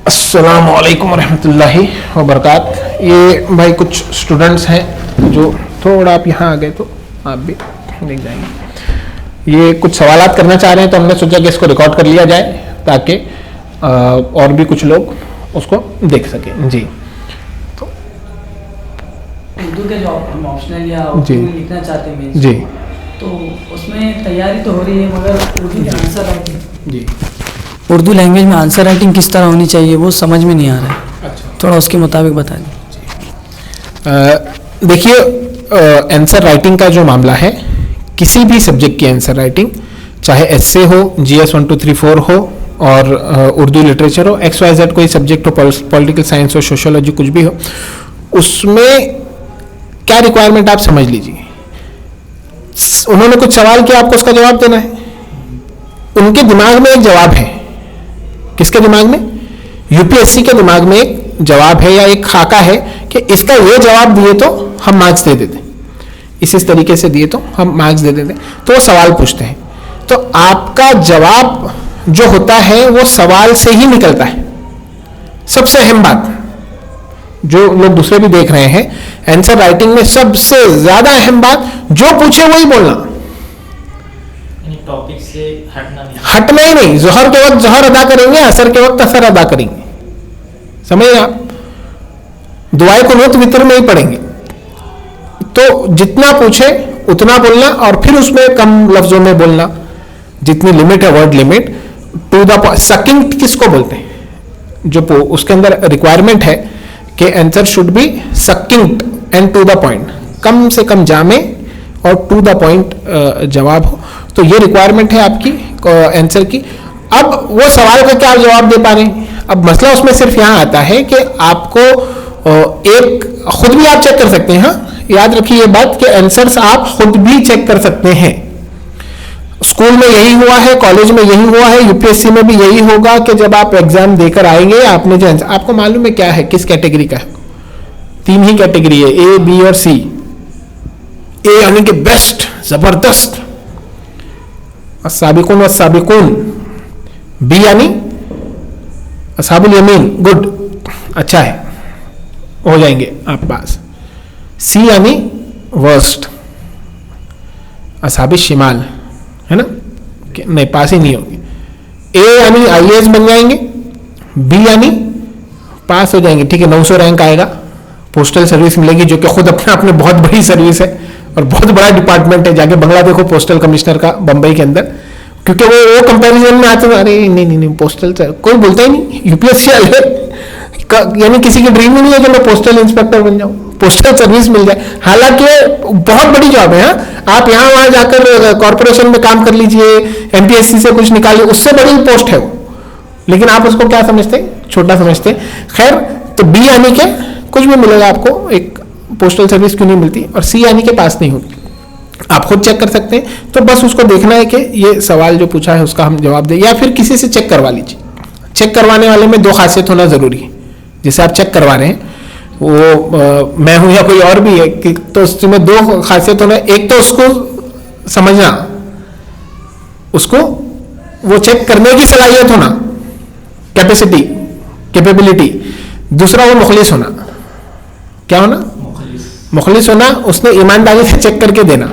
अस्सलामु अलैकुम रहमतुल्लाहि व बरकात। ये भाई कुछ स्टूडेंट्स हैं जो थोड़ा आप यहाँ आ गए तो आप भी देख जाएंगे। ये कुछ सवालात करना चाह रहे हैं तो हमने सोचा कि इसको रिकॉर्ड कर लिया जाए ताकि और भी कुछ लोग उसको देख सकें। जी तो उर्दू के जो हम ऑप्शनल या जी लिखना चाहते हैं जी तो उसमें तैयारी तो हो रही है, मगर उर्दू के आंसर राइटिंग जी उर्दू लैंग्वेज में आंसर राइटिंग किस तरह होनी चाहिए वो समझ में नहीं आ रहा है। अच्छा थोड़ा उसके मुताबिक बता दें। देखिए, आंसर राइटिंग का जो मामला है, किसी भी सब्जेक्ट की आंसर राइटिंग, चाहे एसए हो, जीएस 1 2 3 4 हो और उर्दू लिटरेचर हो, XYZ कोई सब्जेक्ट हो, पॉलिटिकल साइंस हो, सोशियोलॉजी, कुछ भी हो, उसमें क्या रिक्वायरमेंट आप समझ लीजिए। उन्होंने कुछ सवाल किया, आपको उसका जवाब देना है। उनके दिमाग में एक जवाब है। किसके दिमाग में? यूपीएससी के दिमाग में एक जवाब है या एक खाका है कि इसका ये जवाब दिए तो हम मार्क्स दे देते, इस तरीके से दिए तो हम मार्क्स दे देते। तो वो सवाल पूछते हैं, तो आपका जवाब जो होता है वो सवाल से ही निकलता है। सबसे अहम बात, जो लोग दूसरे भी देख रहे हैं, आंसर राइटिंग में सबसे ज्यादा अहम बात, जो पूछे वही बोलना, टॉपिक से हटना ही नहीं। जोहर के वक्त जोहर अदा करेंगे, असर के वक्त असर अदा करेंगे, समझिए आप। दुआए को नोत वितर में ही पढ़ेंगे। तो जितना पूछे उतना बोलना और फिर उसमें कम लफ्जों में बोलना, जितनी लिमिट है, word limit, to the point. Succinct किसको बोलते हैं? जो उसके अंदर रिक्वायरमेंट है कि answer should be succinct and to the point, कम से कम जामे और टू द पॉइंट जवाब हो। तो ये रिक्वायरमेंट है आपकी आंसर की। अब वो सवाल का क्या जवाब दे पा रहे हैं? अब मसला उसमें सिर्फ यहाँ आता है कि आपको एक खुद भी आप चेक कर सकते हैं। हाँ, याद रखिए ये बात कि आंसर्स आप खुद भी चेक कर सकते हैं। स्कूल में यही हुआ है, कॉलेज में यही हुआ है, यूपीएससी में भी यही होगा कि जब आप एग्जाम देकर आएंगे, आपने जो आंसर, आपको मालूम है क्या है, किस कैटेगरी का है? 3 ही कैटेगरी है, ए, बी और सी। ए यानी कि बेस्ट, जबरदस्त, अस्साबिकून वस्साबिकून। बी यानी अस्हाबुल यमीन, गुड, अच्छा है, हो जाएंगे आप पास। सी यानी वर्स्ट, अस्हाबी शिमाल, है ना, नहीं पास ही नहीं होंगे। ए यानी आईएएस बन जाएंगे, बी यानी पास हो जाएंगे, ठीक है, 900 रैंक आएगा, पोस्टल सर्विस मिलेगी, जो कि खुद अपने आप में बहुत बड़ी सर्विस है और बहुत बड़ा डिपार्टमेंट है। जाके बंगला देखो पोस्टल कमिश्नर का बंबई के अंदर, क्योंकि वो कंपैरिजन में आते हैं, अरे नहीं पोस्टल कोई बोलता ही नहीं, यूपीएससी यानी किसी की ड्रीम ही नहीं है कि मैं पोस्टल इंस्पेक्टर बन जाऊं, पोस्टल सर्विस मिल जाए। हालांकि बहुत बड़ी जॉब है। हाँ, आप यहाँ वहां जाकर कॉर्पोरेशन में काम कर लीजिए, एमपीएससी से कुछ निकालिए, उससे बड़ी पोस्ट है वो, लेकिन आप उसको क्या समझते हैं? छोटा समझते हैं। खैर, तो बी यानी के कुछ भी मिलेगा आपको, एक पोस्टल सर्विस क्यों नहीं मिलती, और सी यानी के पास नहीं होगी। आप खुद चेक कर सकते हैं। तो बस उसको देखना है कि ये सवाल जो पूछा है उसका हम जवाब दें, या फिर किसी से चेक करवा लीजिए। चेक करवाने वाले में 2 खासियत होना जरूरी है। जैसे आप चेक करवा रहे हैं, वो मैं हूं या कोई और भी है, कि तो उसमें 2 खासियत होना। एक तो उसको समझना, उसको वो चेक करने की सलाहियत होना, कैपेसिटी, कैपेबिलिटी। दूसरा, वो मुखलिस होना। क्या होना? मुखलिस होना, उसने ईमानदारी से चेक करके देना,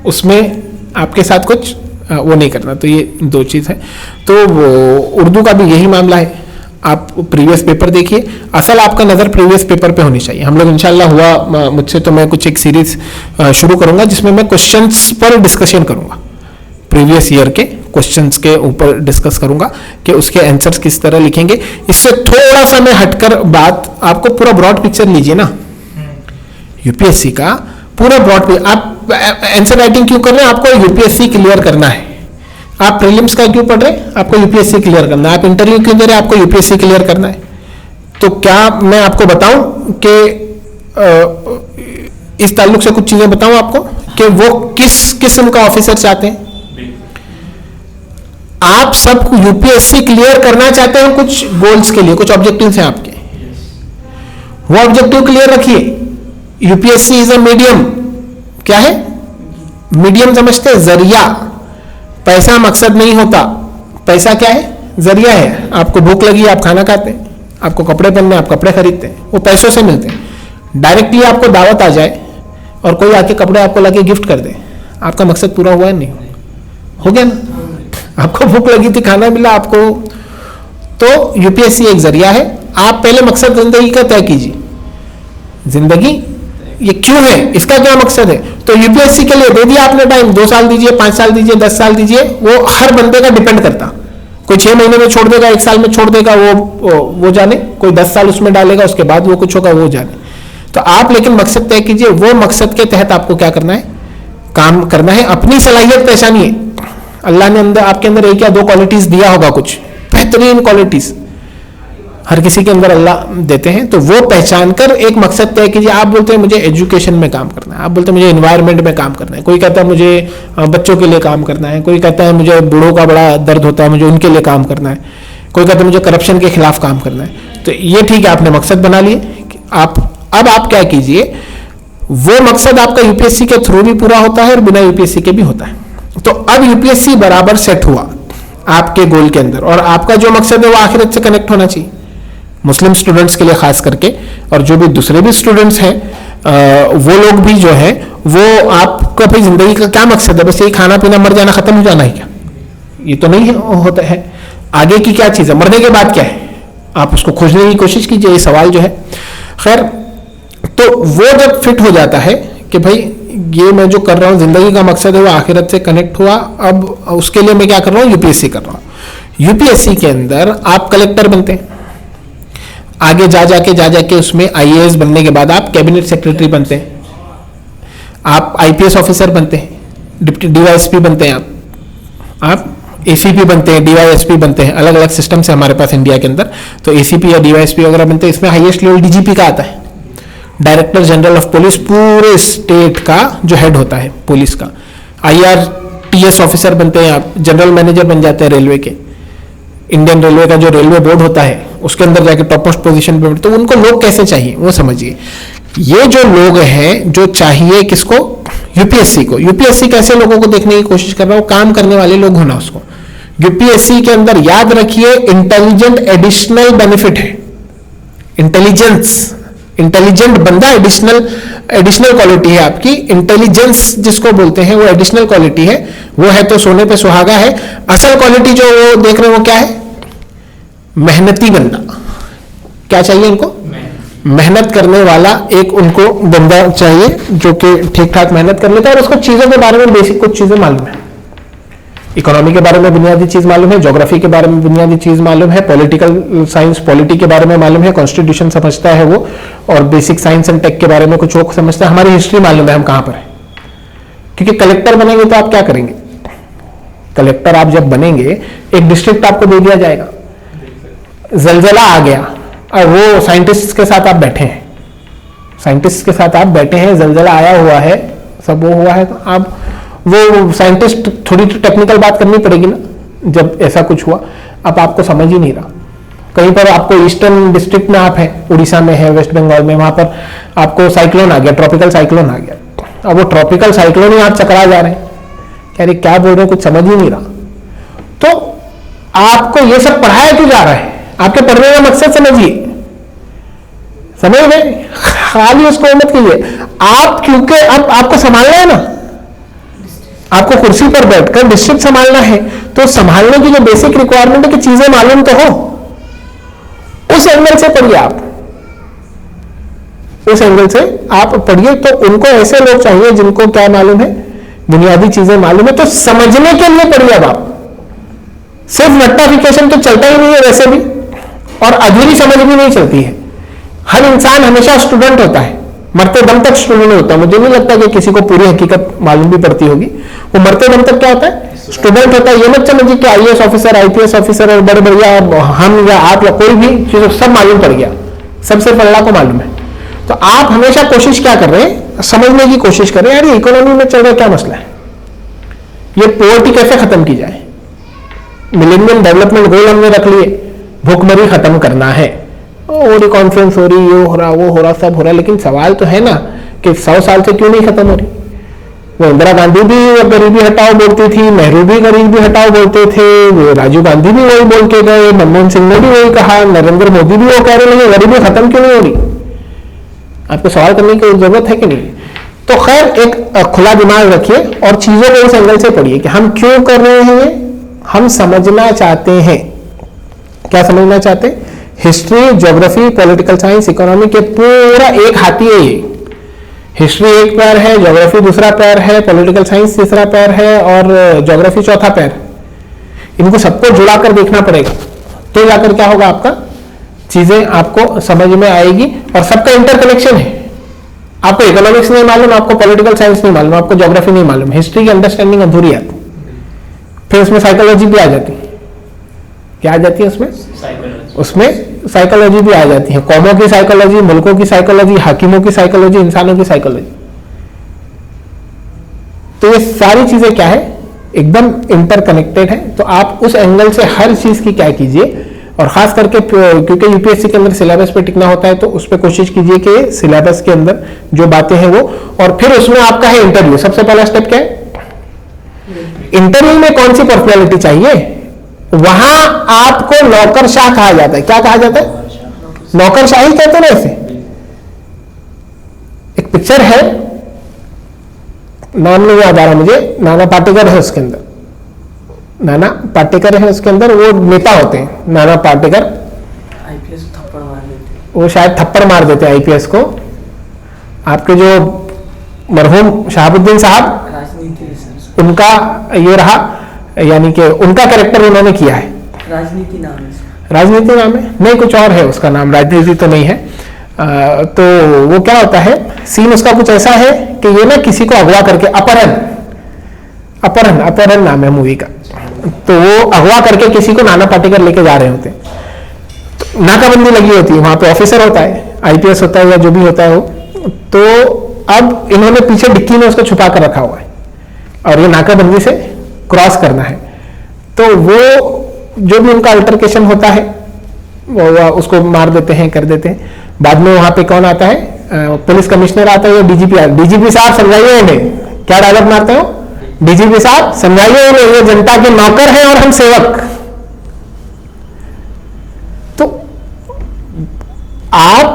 उसमें आपके साथ कुछ वो नहीं करना। तो ये 2 चीज़ है। तो उर्दू का भी यही मामला है। आप प्रीवियस पेपर देखिए, असल आपका नज़र प्रीवियस पेपर पे होनी चाहिए। हम लोग इंशाल्लाह हुआ मुझसे तो मैं कुछ एक सीरीज शुरू करूंगा जिसमें मैं क्वेश्चंस पर डिस्कशन करूंगा, प्रीवियस ईयर के क्वेश्चंस के ऊपर डिस्कस करूंगा कि उसके आंसर्स किस तरह लिखेंगे। इससे थोड़ा सा मैं हटकर बात, आपको पूरा ब्रॉड पिक्चर लीजिए ना, यूपीएससी का पूरा ब्रॉड। आप आंसर राइटिंग क्यों कर रहे हैं? आपको यूपीएससी क्लियर करना है। आप प्रीलिम्स का क्यों पढ़ रहे हैं? आपको यूपीएससी क्लियर करना है। आप इंटरव्यू क्यों दे रहे हैं? आपको यूपीएससी क्लियर करना है। तो क्या मैं आपको बताऊं कि इस ताल्लुक से कुछ चीजें बताऊं आपको कि वो किस किस्म का ऑफिसर चाहते हैं? आप सब यूपीएससी क्लियर करना चाहते हैं कुछ गोल्स के लिए, कुछ ऑब्जेक्टिव्स हैं आपके, वो ऑब्जेक्टिव क्लियर रखिए। UPSC is a medium. क्या है? मीडियम समझते हैं, जरिया। पैसा मकसद नहीं होता। पैसा क्या है? जरिया है। आपको भूख लगी आप खाना खाते हैं, आपको कपड़े पहनने आप कपड़े खरीदते हैं, वो पैसों से मिलते हैं। डायरेक्टली आपको दावत आ जाए और कोई आके कपड़े आपको लाके गिफ्ट कर दे, आपका मकसद पूरा हुआ है नहीं? हो गया ना? आपको भूख लगी थी, खाना मिला आपको, तो यूपीएससी एक जरिया है। आप पहले मकसद जिंदगी का तय कीजिए, जिंदगी ये क्यों है, इसका क्या मकसद है। तो यूपीएससी के लिए दे दिया आपने टाइम, 2 साल दीजिए, 5 साल दीजिए, 10 साल दीजिए, वो हर बंदे का डिपेंड करता। कोई 6 महीने में छोड़ देगा, 1 साल में छोड़ देगा, वो जाने। कोई 10 साल उसमें डालेगा, उसके बाद वो कुछ होगा, वो जाने। तो आप लेकिन मकसद तय कीजिए, वो मकसद के तहत आपको क्या करना है, काम करना है। अपनी सलाहियत पहचानिए। अल्लाह ने अंदर आपके अंदर 1 या 2 क्वालिटीज दिया होगा, कुछ बेहतरीन क्वालिटीज हर किसी के अंदर अल्लाह देते हैं, तो वो पहचान कर एक मकसद तय कीजिए। आप बोलते हैं मुझे एजुकेशन में काम करना है, आप बोलते हैं मुझे एनवायरनमेंट में काम करना है, कोई कहता है मुझे बच्चों के लिए काम करना है, कोई कहता है मुझे बूढ़ों का बड़ा दर्द होता है, मुझे उनके लिए काम करना है, कोई कहता है मुझे करप्शन के खिलाफ काम करना है। तो ये ठीक है, आपने मकसद बना लिए। अब आप क्या कीजिए, वो मकसद आपका यूपीएससी के थ्रू भी पूरा होता है और बिना यूपीएससी के भी होता है। तो अब यूपीएससी बराबर सेट हुआ आपके गोल के अंदर, और आपका जो मकसद है वो आखिरत से कनेक्ट होना चाहिए। मुस्लिम स्टूडेंट्स के लिए खास करके, और जो भी दूसरे भी स्टूडेंट्स हैं, वो लोग भी जो है, वो आपका अपनी जिंदगी का क्या मकसद है? बस यही खाना पीना मर जाना खत्म हो जाना है क्या? ये तो नहीं होता है। आगे की क्या चीज है, मरने के बाद क्या है, आप उसको खोजने की कोशिश कीजिए। ये सवाल जो है, खैर, तो वो जब फिट हो जाता है कि भाई ये मैं जो कर रहा हूं, जिंदगी का मकसद है वो आखिरत से कनेक्ट हुआ, अब उसके लिए मैं क्या कर रहा हूं, यूपीएससी कर रहा हूं। यूपीएससी के अंदर आप कलेक्टर बनते हैं, आगे जा जाके उसमें आईएएस बनने के बाद आप कैबिनेट सेक्रेटरी बनते हैं, आप आईपीएस ऑफिसर बनते हैं, डिप्टी डीवाईएसपी बनते हैं, आप एसीपी बनते हैं, डीवाईएसपी बनते हैं। अलग अलग सिस्टम से हमारे पास इंडिया के अंदर, तो एसीपी या डीवाईएसपी वगैरह बनते हैं। इसमें हाईएस्ट लेवल डीजीपी का आता है, डायरेक्टर जनरल ऑफ पुलिस, पूरे स्टेट का जो हेड होता है पुलिस का। आईआरटीएस ऑफिसर बनते हैं आप, जनरल मैनेजर बन जाते हैं रेलवे के। इंडियन रेलवे का जो रेलवे बोर्ड होता है उसके अंदर जाके टॉप मोस्ट पोजीशन पे, तो उनको लोग कैसे चाहिए वो समझिए। ये जो लोग हैं जो चाहिए किसको, यूपीएससी को। यूपीएससी कैसे लोगों को देखने की कोशिश कर रहा हो, काम करने वाले लोग होना उसको। यूपीएससी के अंदर याद रखिए इंटेलिजेंट एडिशनल बेनिफिट है। इंटेलिजेंट बंदा एडिशनल क्वालिटी है आपकी। इंटेलिजेंस जिसको बोलते हैं वो एडिशनल क्वालिटी है, वो है तो सोने पे सुहागा है। असल क्वालिटी जो वो देख रहे हो वो क्या है, मेहनती बंदा। क्या चाहिए इनको, मेहनत करने वाला एक उनको बंदा चाहिए जो कि ठीक ठाक मेहनत कर लेता है और उसको चीजों के बारे में बेसिक कुछ चीजें मालूम है। इकोनॉमी के बारे में बुनियादी चीज मालूम है, ज्योग्राफी के बारे में बुनियादी चीज मालूम है, पॉलिटिकल साइंस पॉलिटी के बारे में मालूम है, कॉन्स्टिट्यूशन समझता है वो, और बेसिक साइंस एंड टेक के बारे में कुछ वो समझता है। हमारी हिस्ट्री मालूम है हम कहां पर है। क्योंकि कलेक्टर बनेंगे तो आप क्या करेंगे, कलेक्टर आप जब बनेंगे एक डिस्ट्रिक्ट आपको दे दिया जाएगा, जलजला आ गया और वो साइंटिस्ट के साथ आप बैठे हैं, जलजला आया हुआ है, सब वो हुआ है, तो आप वो साइंटिस्ट थोड़ी तो टेक्निकल बात करनी पड़ेगी ना जब ऐसा कुछ हुआ। अब आपको समझ ही नहीं रहा, कहीं पर आपको ईस्टर्न डिस्ट्रिक्ट में आप हैं, उड़ीसा में है, वेस्ट बंगाल में, वहां पर आपको साइक्लोन आ गया, ट्रॉपिकल साइक्लोन आ गया। अब वो ट्रॉपिकल साइक्लोन ही आप चकरा जा रहे हैं, अरे क्या बोल रहे हो, कुछ समझ ही नहीं रहा। तो आपको ये सब पढ़ाया क्यों जा रहा है, आपके पढ़ने का मकसद समझिए, समझ गए, खाली उसको मत कीजिए आप, क्योंकि अब आपको संभालना है ना, आपको कुर्सी पर बैठकर डिस्ट्रिक्ट संभालना है, तो संभालने की जो बेसिक रिक्वायरमेंट है कि चीजें मालूम तो हो, उस एंगल से पढ़िए आप, उस एंगल से आप पढ़िए। तो उनको ऐसे लोग चाहिए जिनको क्या मालूम है, बुनियादी चीजें मालूम है, तो समझने के लिए पढ़िए। अब आप सिर्फ नोटिफिकेशन तो चलता ही नहीं है वैसे भी, और अधूरी समझ भी नहीं चलती है। हर इंसान हमेशा स्टूडेंट होता है, मरते दम तक स्टूडेंट होता है। मुझे नहीं लगता कि किसी को पूरी हकीकत मालूम भी पड़ती होगी। वो मरते दम तक क्या होता है, स्टूडेंट होता है। ये मत समझिए कि आईएएस ऑफिसर, आईपीएस ऑफिसर और बड़े बढ़िया हम या आप या कोई भी चीज सब मालूम पड़ गया, सब सिर्फ अल्लाह को मालूम है। तो आप हमेशा कोशिश क्या कर रहे हैं, समझने की कोशिश कर रहे हैं, यार ये इकोनॉमी में चल रहा क्या मसला है, ये पोवर्टी कैसे खत्म की जाए। मिलेनियम डेवलपमेंट गोल हमने रख लिए, भूखमरी खत्म करना है, और कॉन्फ्रेंस हो रही, ये हो रहा, वो हो रहा, सब हो रहा, लेकिन सवाल तो है ना कि 100 साल से क्यों नहीं खत्म हो रही। वो इंदिरा गांधी भी गरीबी हटाओ बोलती थी, नेहरू भी गरीबी हटाओ बोलते थे, वो राजीव गांधी भी वही बोल के गए, मनमोहन सिंह ने भी वही कहा, नरेंद्र मोदी भी वो कह रहे हैं गरीबी खत्म क्यों नहीं हो रही। आपको सवाल करने की जरूरत है कि नहीं। तो खैर एक खुला दिमाग रखिए और चीजों को उस एंगल से पढ़िए कि हम क्यों कर रहे हैं। हम समझना चाहते हैं, क्या समझना चाहते हैं? History, geography, political science, economy के पूरा एक हाथी है ये। हिस्ट्री एक पैर है, ज्योग्राफी दूसरा पैर है, पॉलिटिकल साइंस तीसरा पैर है और ज्योग्राफी चौथा पैर। इनको सबको जुड़ाकर देखना पड़ेगा, तो जाकर क्या होगा, आपका चीजें आपको समझ में आएगी। और सबका इंटरकनेक्शन है। आपको इकोनॉमिक्स नहीं मालूम, आपको पॉलिटिकल साइंस नहीं मालूम, आपको ज्योग्राफी नहीं मालूम, हिस्ट्री की अंडरस्टैंडिंग अधूरी आती। फिर उसमें साइकोलॉजी भी आ जाती है। क्या आ जाती है उसमें? उसमें साइकोलॉजी भी आ जाती है, कौमों की साइकोलॉजी, मुल्कों की साइकोलॉजी, हाकिमों की साइकोलॉजी, इंसानों की साइकोलॉजी। तो ये सारी चीजें क्या है, एकदम इंटरकनेक्टेड है। तो आप उस एंगल से हर चीज की क्या कीजिए, और खास करके क्योंकि यूपीएससी के अंदर सिलेबस पे टिकना होता है, तो उस पर कोशिश कीजिए कि सिलेबस के अंदर जो बातें हैं वो, और फिर उसमें आपका है इंटरव्यू। सबसे पहला स्टेप क्या है? इंटरव्यू में कौन सी पर्सनैलिटी चाहिए, वहां आपको नौकरशाह कहा जाता है। क्या कहा जाता है? नौकरशाही कहते हैं ना इसे। एक पिक्चर है, नाम नहीं याद आ रहा मुझे, नाना पाटेकर है उसके अंदर, नाना पाटेकर है उसके अंदर, वो नेता होते हैं नाना पाटेकर। आईपीएस थप्पड़ मार देते, वो शायद थप्पड़ मार देते हैं आईपीएस को। आपके जो मरहूम शहाबुद्दीन साहब, राजनीति उनका ये रहा, यानी कि उनका कैरेक्टर उन्होंने किया है। राजनीति नाम है इसका। राजनीति नाम है? नहीं, कुछ और है उसका नाम, राजनीति तो नहीं है। तो वो क्या होता है, सीन उसका कुछ ऐसा है कि ये ना किसी को अगवा करके, अपहरण नाम है मूवी का, तो वो अगवा करके किसी को नाना पाटेकर लेके जा रहे होते हैं। तो नाकाबंदी लगी होती है, वहां पे ऑफिसर होता है, आईपीएस होता है या जो भी होता है वो। तो अब इन्होंने पीछे डिक्की में उसको छुपा कर रखा हुआ है और ये नाकाबंदी से क्रॉस करना है। तो वो जो भी उनका अल्टरकेशन होता है वो उसको मार देते हैं, कर देते हैं। बाद में वहां पे कौन आता है, पुलिस कमिश्नर आता है या डीजीपी। डीजीपी साहब समझाइए इन्हें, क्या डायलॉग मारते हो? डीजीपी साहब समझाइए इन्हें, ये जनता के नौकर हैं और हम सेवक। तो आप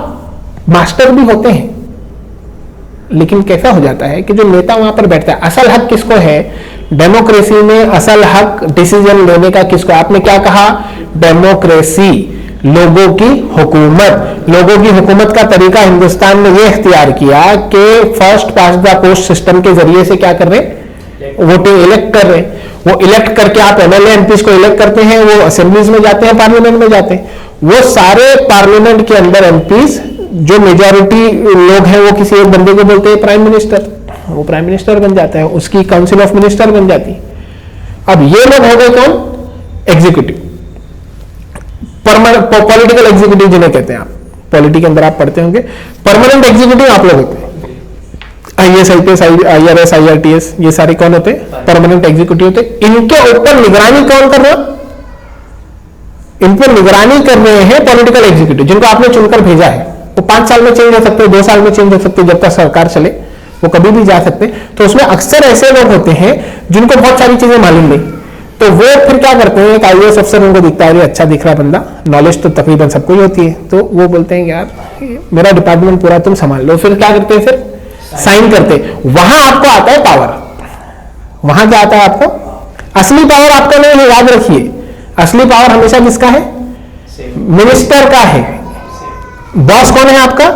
मास्टर भी होते हैं, लेकिन कैसा हो जाता है कि जो नेता वहां पर बैठता है, असल हक किसको है डेमोक्रेसी में? असल हक डिसीजन लेने का किसको? आपने क्या कहा? डेमोक्रेसी, लोगों की हुकूमत। लोगों की हुकूमत का तरीका हिंदुस्तान ने यह इख्तियार किया कि first past the post system के जरिए से क्या कर रहे हैं, वोटिंग इलेक्ट कर रहे हैं। वो इलेक्ट करके आप एमएलए एमपीज को इलेक्ट करते हैं, वो असेंबलीज में जाते हैं, पार्लियामेंट में जाते हैं। वो सारे पार्लियामेंट के अंदर एमपीज जो मेजॉरिटी लोग हैं, वो किसी एक बंदे को बोलते हैं प्राइम मिनिस्टर, वो प्राइम मिनिस्टर बन जाता है, उसकी काउंसिल ऑफ मिनिस्टर बन जाती है। अब ये लोग हो गए कौन? एग्जीक्यूटिव, पॉलिटिकल एग्जीक्यूटिव जिन्हें कहते हैं। आप पॉलिटी के अंदर आप पढ़ते होंगे, परमानेंट एग्जीक्यूटिव आप लोग होते हैं। आईएएस, आईपीएस, आईआरएस, आईआरटीएस, ये सारे कौन होते हैं? परमानेंट एग्जीक्यूटिव होते हैं। इनके ऊपर निगरानी कौन कर रहा है? इन पर निगरानी कर रहे हैं पॉलिटिकल एग्जीक्यूटिव, जिनको आपने चुनकर भेजा है। वो 5 साल में चेंज हो सकते हैं, 2 साल में चेंज हो सकते हैं, जब तक सरकार चले वो कभी भी जा सकते हैं। तो उसमें अक्सर ऐसे लोग होते हैं जिनको बहुत सारी चीजें मालूम नहीं, तो वो फिर क्या करते हैं, एक आईएएस अफसर उनको दिखता है अच्छा दिख रहा बंदा, नॉलेज तो तकरीबन सबको ही होती है, तो वो बोलते हैं यार मेरा डिपार्टमेंट पूरा तुम संभाल लो। फिर क्या करते हैं, फिर साइन करते हैं। वहां आपको आता है पावर। वहां क्या आता है आपको? असली पावर आपका नहीं है, याद रखिए। असली पावर हमेशा किसका है? मिनिस्टर का है। बॉस कौन है आपका?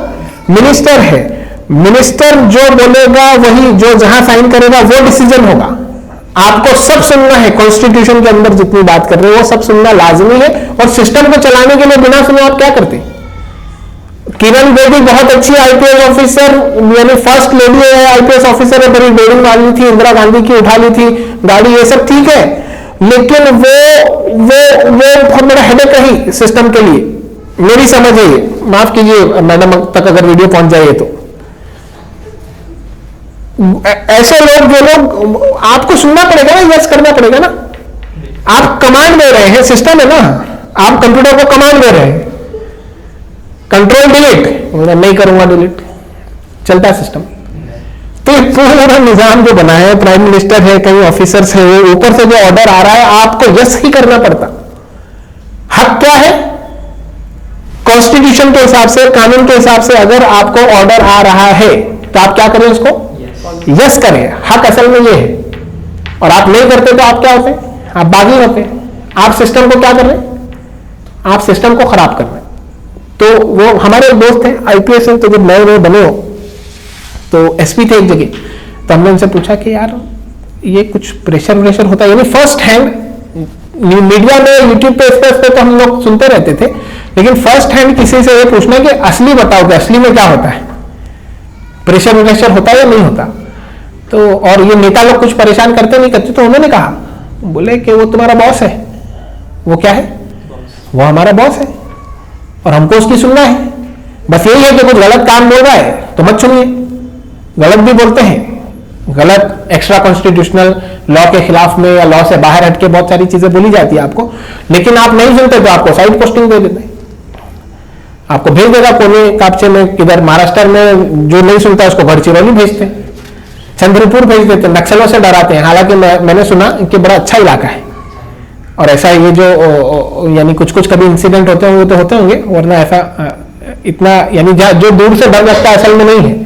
मिनिस्टर है। मिनिस्टर जो बोलेगा वही, जो जहां साइन करेगा वो डिसीजन होगा। आपको सब सुनना है। कॉन्स्टिट्यूशन के अंदर जितनी बात कर रहे हो वो सब सुनना लाजमी है। और सिस्टम को चलाने के लिए बिना सुने आप क्या करते? किरण बेदी बहुत अच्छी आईपीएस ऑफिसर, यानी फर्स्ट लेडी है, आईपीएस ऑफिसर है, बड़ी डेयरिंग वाली थी, इंदिरा गांधी की उठा ली थी गाड़ी, ये सब ठीक है, लेकिन वो बहुत बड़ा हेडेक रही सिस्टम के लिए। मेरी समझ है ये, माफ कीजिए मैडम तक अगर वीडियो पहुंच जाए तो। ऐसे लोग, जो लोग, आपको सुनना पड़ेगा ना, यस करना पड़ेगा ना। आप कमांड दे रहे हैं, सिस्टम है ना, आप कंप्यूटर को कमांड दे रहे हैं, कंट्रोल डिलीट, नहीं करूंगा डिलीट, चलता है सिस्टम। तो ये पूरा निजाम जो बना है, प्राइम मिनिस्टर है, कई ऑफिसर्स है, ऊपर से जो ऑर्डर आ रहा है आपको यस ही करना पड़ता। हक क्या है? कॉन्स्टिट्यूशन के हिसाब से, कानून के हिसाब से अगर आपको ऑर्डर आ रहा है तो आप क्या करें? उसको यस करें। हक असल में ये है। और आप नहीं करते तो आप क्या होते हैं? आप बागी होते हैं। आप सिस्टम को क्या कर रहे हैं? आप सिस्टम को खराब कर रहे हैं। तो वो हमारे एक दोस्त हैं, आईपीएस हैं, तो जब नए नए बने हो तो एसपी थे एक जगह, तो हमने उनसे पूछा कि यार ये कुछ प्रेशर व्रेशर होता है? यानी फर्स्ट हैंड मीडिया में, यूट्यूब पे, इस पे तो हम लोग सुनते रहते थे, लेकिन फर्स्ट हैंड किसी से ये पूछना कि असली बताओ कि असली में क्या होता है, प्रेशर व्रेशर होता है या नहीं होता? तो और ये नेता लोग कुछ परेशान करते नहीं करते? तो उन्होंने कहा, बोले कि वो तुम्हारा बॉस है। वो क्या है? वो हमारा बॉस है और हमको उसकी सुनना है। बस यही है कि कुछ गलत काम बोल रहा है तो मत सुनिए। गलत भी बोलते हैं, गलत एक्स्ट्रा कॉन्स्टिट्यूशनल लॉ के खिलाफ में या लॉ से बाहर हटके बहुत सारी चीजें बोली जाती है आपको, लेकिन आप नहीं सुनते तो आपको साइड पोस्टिंग दे देते हैं, आपको भेज देगा कोने कापचे में, किधर महाराष्ट्र में जो नहीं सुनता उसको गढ़चिरौली भेजते हैं, चंद्रपुर भेज देते हैं, नक्सलों से डराते हैं। हालांकि मैंने सुना कि बड़ा अच्छा इलाका है और ऐसा ये जो यानी कुछ कुछ कभी इंसिडेंट होते होंगे तो होते होंगे, वरना ऐसा इतना यानी जो दूर से डर लगता है असल में नहीं है।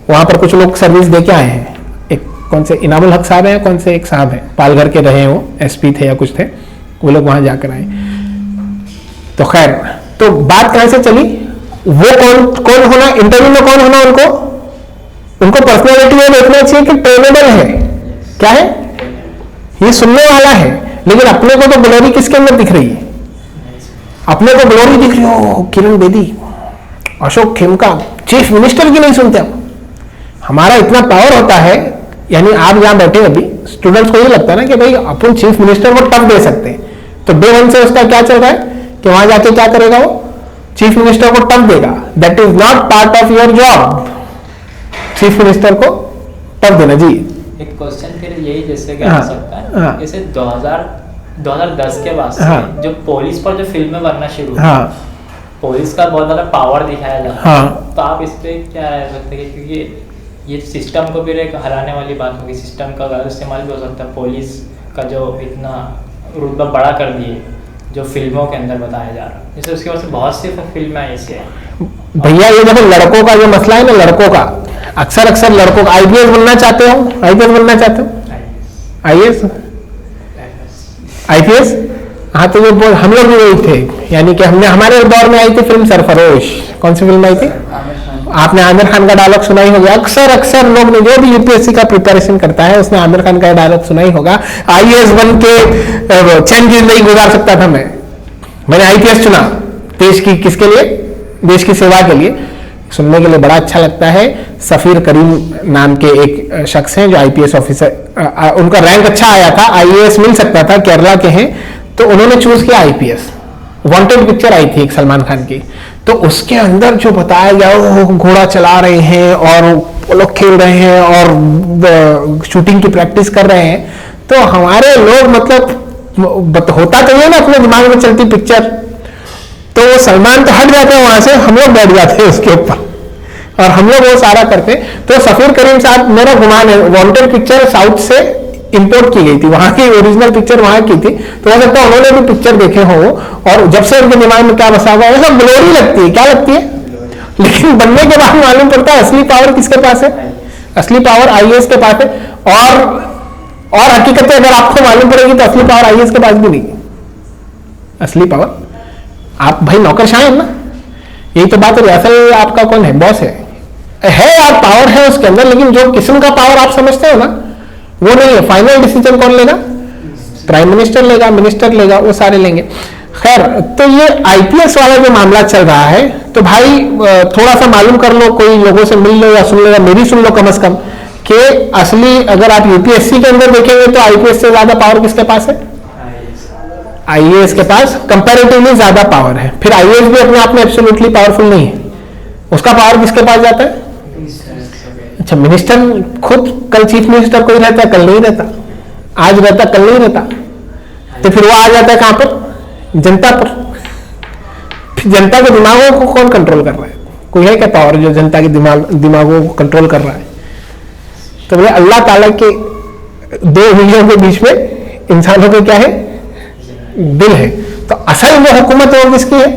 वहां पर कुछ लोग सर्विस दे के आए हैं, एक कौन से इनामुल हक साहब हैं, कौन से एक साहब हैं, पालघर के रहे हो, एसपी थे या कुछ थे, वो लोग वहां जाकर आए। तो खैर, तो बात कहां से चली? वो कौन होना, इंटरव्यू में कौन होना? उनको पर्सनैलिटी में देखना चाहिए कि ट्रेनेबल है, क्या है, ये सुनने वाला है। लेकिन अपने को तो ग्लोरी किसके अंदर दिख रही है? अपने को ग्लोरी दिख रही हो किरण बेदी, अशोक खेमका, चीफ मिनिस्टर की नहीं सुनते हम। हमारा इतना पावर होता है, यानी आप जहां बैठे अभी स्टूडेंट्स को ये लगता है ना कि भाई अपन चीफ मिनिस्टर को टफ दे सकते हैं, तो डे वन से उसका क्या चल रहा है कि वहां जाके क्या करेगा? वो चीफ मिनिस्टर को टफ देगा। That is not part of your job, chief minister को टफ देना। जी एक क्वेश्चन फिर यही जैसे क्या हो सकता है, जैसे 2010 के बाद से जो पुलिस पर जो फिल्में बनना शुरू हुई, पुलिस का बहुत ज्यादा पावर दिखाया जाता है, तो आप इस पे क्या रह सकते हैं? क्योंकि ये सिस्टम को भी एक हराने वाली बात होगी, सिस्टम का गलत इस्तेमाल भी हो सकता है। पुलिस का जो इतना रुतबा बड़ा कर दिए जो फिल्मों के अंदर बताया जा रहा है, जैसे उसकी वजह से बहुत सी फिल्में ऐसी हैं। भैया ये जब लड़कों का जो मसला है ना, लड़कों का अक्सर लड़कों का, आईपीएस बनना चाहते हो? आईपीएस बनना चाहते हो? आईएएस, आईपीएस, हाँ, तो वो हम लोग भी वही थे। यानी कि हमने, हमारे दौर में आई थी फिल्म सरफरोश। कौन सी फिल्म आई थी? आपने आमिर खान का डायलॉग सुना ही होगा। अक्सर लोग ने, जो भी यूपीएससी का प्रिपरेशन करता है उसने आमिर खान का डायलॉग सुना ही होगा, आईएएस बन के चैन की जिंदगी गुजार सकता था मैंने आईपीएस चुना देश की, किसके लिए? देश की सेवा के लिए। सुनने के लिए बड़ा अच्छा लगता है। सफीर करीम नाम के एक शख्स हैं जो आईपीएस ऑफिसर, उनका रैंक अच्छा आया था, आईएएस मिल सकता था, केरला के हैं, तो उन्होंने चूज किया आईपीएस। वांटेड पिक्चर आई थी एक सलमान खान की, तो उसके अंदर जो बताया गया, वो घोड़ा चला रहे हैं और वो लोग खेल रहे हैं और शूटिंग की प्रैक्टिस कर रहे हैं, तो हमारे लोग मतलब होता तो ये ना अपने दिमाग में चलती पिक्चर, तो वो सलमान तो हट जाते हैं वहां से, हम लोग बैठ जाते हैं उसके ऊपर और हम लोग वो सारा करते। तो सफीर करीम साहब, मेरा गुमान है, वांटेड पिक्चर साउथ से इंपोर्ट की गई थी, वहां की ओरिजिनल पिक्चर वहां की थी, तो हो सकता है उन्होंने भी पिक्चर देखे हो, और जब से उनके दिमाग में क्या बसा हुआ है, सब ग्लोरी लगती है। क्या लगती है? लेकिन बनने के बाद मालूम पड़ता है असली पावर किसके पास है? असली पावर आईएएस के पास है। और हकीकत अगर आपको मालूम पड़ेगी तो असली पावर आईएएस के पास भी नहीं। असली पावर, आप भाई नौकरशाह हैं ना, यही तो बात है। असल आपका कौन है? बॉस है यार, पावर है उसके अंदर, लेकिन जो किस्म का पावर आप समझते हो ना, वो नहीं है। फाइनल डिसीजन कौन लेगा? प्राइम मिनिस्टर लेगा, मिनिस्टर लेगा, वो सारे लेंगे। खैर, तो ये आईपीएस वाला जो मामला चल रहा है, तो भाई थोड़ा सा मालूम कर लो, कोई लोगों से मिल लो या सुन लो, या मेरी सुन लो कम से कम, कि असली अगर आप यूपीएससी के अंदर देखेंगे तो आईपीएस से ज्यादा पावर किसके पास है? आईएएस के पास कंपैरेटिवली ज्यादा पावर है। फिर आईएएस भी अपने आप में एब्सोल्युटली पावरफुल नहीं है, उसका पावर किसके पास जाता है? अच्छा, मिनिस्टर खुद, कल चीफ मिनिस्टर कोई रहता है, कल नहीं रहता, आज रहता, कल नहीं रहता, तो फिर वो आ जाता है कहां पर? जनता पर। फिर जनता के दिमागों को कौन कंट्रोल कर रहा है? कोई है क्या पावर जो जनता के दिमागों को कंट्रोल कर रहा है? तो बोले अल्लाह ताला के दो उंगलियों के बीच में इंसानों के क्या है, दिल है। तो असल में हुकूमत वो किसकी है,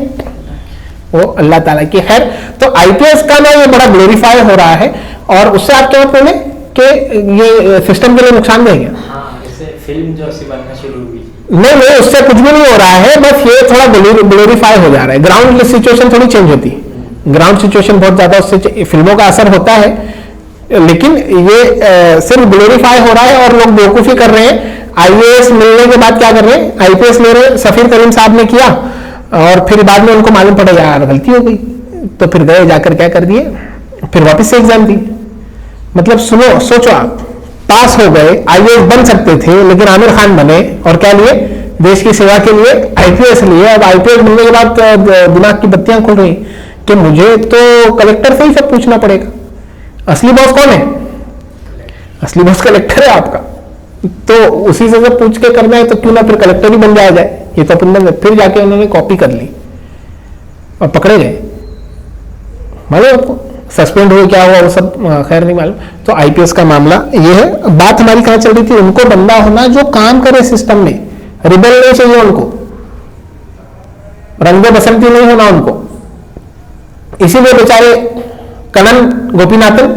वो अल्लाह ताला की। खैर, तो आईपीएस का ना ये बड़ा ग्लोरीफाई हो रहा है, और उससे आप क्या बोले कि ये सिस्टम के लिए नुकसान देंगे। हाँ, जैसे फिल्म जो ऐसी बनना शुरू हुई, नहीं, उससे कुछ भी नहीं हो रहा है, बस ये थोड़ा ग्लोरीफाई हो जा रहा है। ग्राउंड सिचुएशन थोड़ी चेंज होती है, ग्राउंड सिचुएशन बहुत ज्यादा उससे फिल्मों का असर होता है, लेकिन ये सिर्फ ग्लोरीफाई हो रहा है और लोग बेवकूफी कर रहे हैं। आईएएस मिलने के बाद क्या कर रहे हैं, आईपीएस ले रहे हैं। सफीर करीम साहब ने किया और फिर बाद में उनको मालूम पड़ा यार गलती हो गई, तो फिर गए जाकर क्या कर दिए, फिर वापस से एग्जाम दी। मतलब सुनो, सोचो, आप पास हो गए, आईएएस बन सकते थे, लेकिन आमिर खान बने और क्या लिए, देश की सेवा के लिए आईपीएस लिए। अब आईपीएस बनने के बाद दिमाग की बत्तियां खुल रही कि मुझे तो कलेक्टर से ही सब पूछना पड़ेगा। असली बॉस कौन है, असली बॉस कलेक्टर है आपका, तो उसी से सब पूछ के करना है, तो क्यों ना फिर कलेक्टर ही बन जाया जाए। ये तो अपन ने फिर जाके उन्होंने कॉपी कर ली और पकड़े गए, मालूम आपको, सस्पेंड हुए, क्या हुआ वो सब खैर नहीं मालूम। तो आईपीएस का मामला ये है। बात हमारी कहां चल रही थी, उनको बंदा होना जो काम करे सिस्टम में, रिबेल नहीं चाहिए उनको, रंगे बसंती नहीं होना उनको। इसीलिए बेचारे कनन गोपीनाथन,